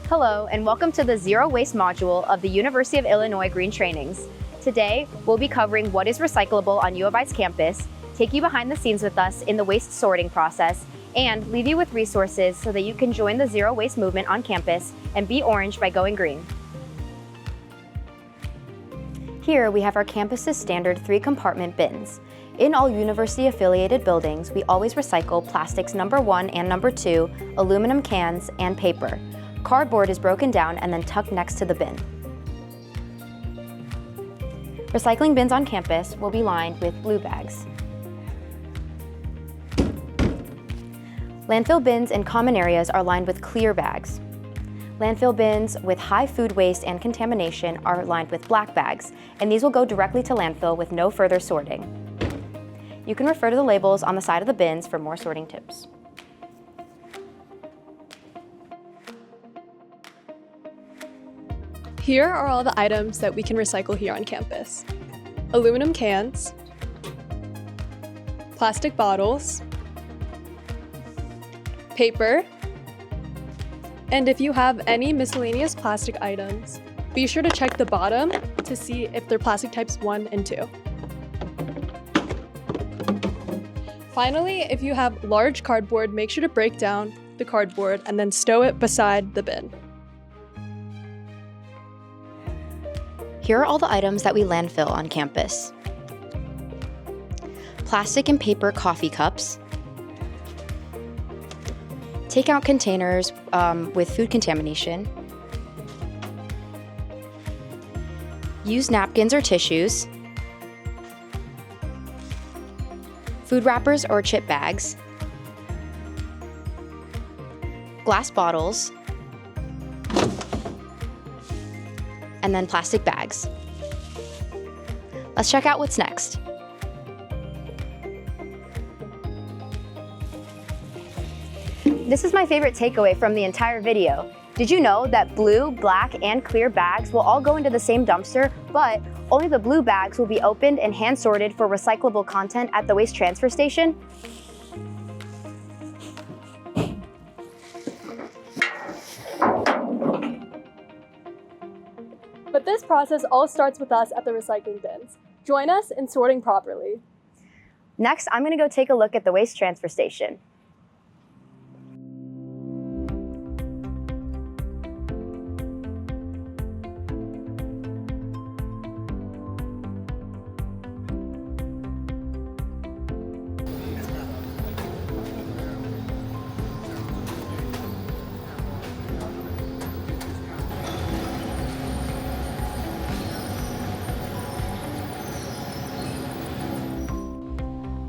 Hello, and welcome to the Zero Waste module of the University of Illinois Green Trainings. Today, we'll be covering what is recyclable on U of I's campus, take you behind the scenes with us in the waste sorting process, and leave you with resources so that you can join the Zero Waste movement on campus and be orange by going green. Here, we have our campus's standard 3-compartment bins. In all university-affiliated buildings, we always recycle plastics number 1 and number 2, aluminum cans, and paper. Cardboard is broken down and then tucked next to the bin. Recycling bins on campus will be lined with blue bags. Landfill bins in common areas are lined with clear bags. Landfill bins with high food waste and contamination are lined with black bags, and these will go directly to landfill with no further sorting. You can refer to the labels on the side of the bins for more sorting tips. Here are all the items that we can recycle here on campus. Aluminum cans, plastic bottles, paper, and if you have any miscellaneous plastic items, be sure to check the bottom to see if they're plastic types 1 and 2. Finally, if you have large cardboard, make sure to break down the cardboard and then stow it beside the bin. Here are all the items that we landfill on campus. Plastic and paper coffee cups, takeout containers with food contamination, used napkins or tissues, food wrappers or chip bags, glass bottles, and then plastic bags. Let's check out what's next. This is my favorite takeaway from the entire video. Did you know that blue, black, and clear bags will all go into the same dumpster, but only the blue bags will be opened and hand sorted for recyclable content at the waste transfer station? But this process all starts with us at the recycling bins. Join us in sorting properly. Next, I'm gonna go take a look at the waste transfer station.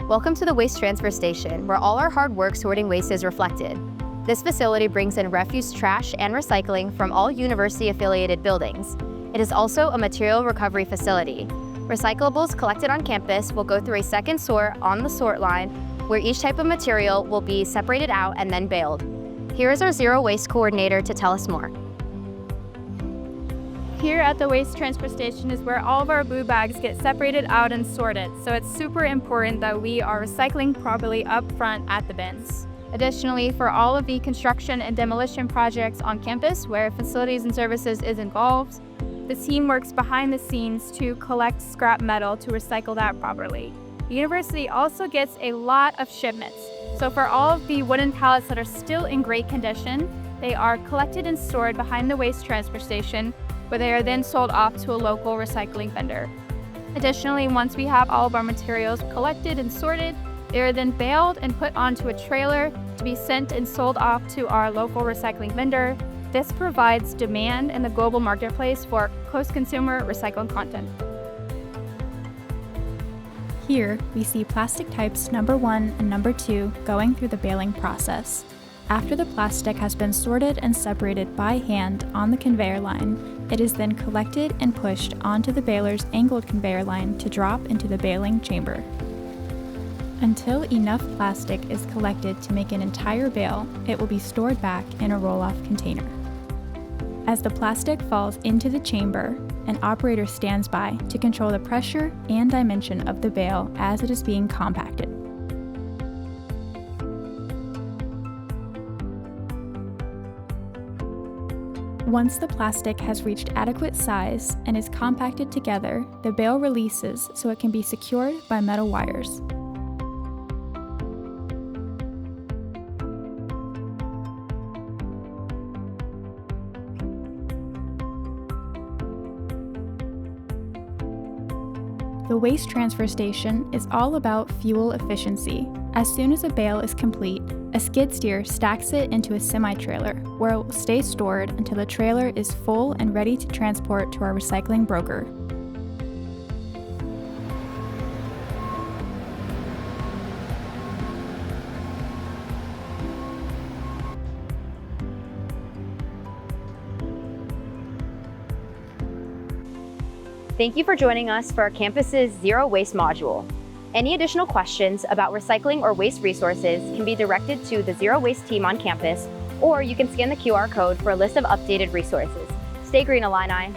Welcome to the waste transfer station, where all our hard work sorting waste is reflected. This facility brings in refuse, trash, and recycling from all university-affiliated buildings. It is also a material recovery facility. Recyclables collected on campus will go through a second sort on the sort line, where each type of material will be separated out and then baled. Here is our Zero Waste coordinator to tell us more. Here at the waste transfer station is where all of our blue bags get separated out and sorted, so it's super important that we are recycling properly up front at the bins. Additionally, for all of the construction and demolition projects on campus where facilities and services is involved, the team works behind the scenes to collect scrap metal to recycle that properly. The university also gets a lot of shipments, so for all of the wooden pallets that are still in great condition, they are collected and stored behind the waste transfer station, where they are then sold off to a local recycling vendor. Additionally, once we have all of our materials collected and sorted, they are then baled and put onto a trailer to be sent and sold off to our local recycling vendor. This provides demand in the global marketplace for post-consumer recycled content. Here, we see plastic types number 1 and number 2 going through the baling process. After the plastic has been sorted and separated by hand on the conveyor line, it is then collected and pushed onto the baler's angled conveyor line to drop into the baling chamber. Until enough plastic is collected to make an entire bale, it will be stored back in a roll-off container. As the plastic falls into the chamber, an operator stands by to control the pressure and dimension of the bale as it is being compacted. Once the plastic has reached adequate size and is compacted together, the bale releases so it can be secured by metal wires. The waste transfer station is all about fuel efficiency. As soon as a bale is complete, a skid steer stacks it into a semi-trailer, where it will stay stored until the trailer is full and ready to transport to our recycling broker. Thank you for joining us for our campus's Zero Waste module. Any additional questions about recycling or waste resources can be directed to the Zero Waste team on campus, or you can scan the QR code for a list of updated resources. Stay green, Illini.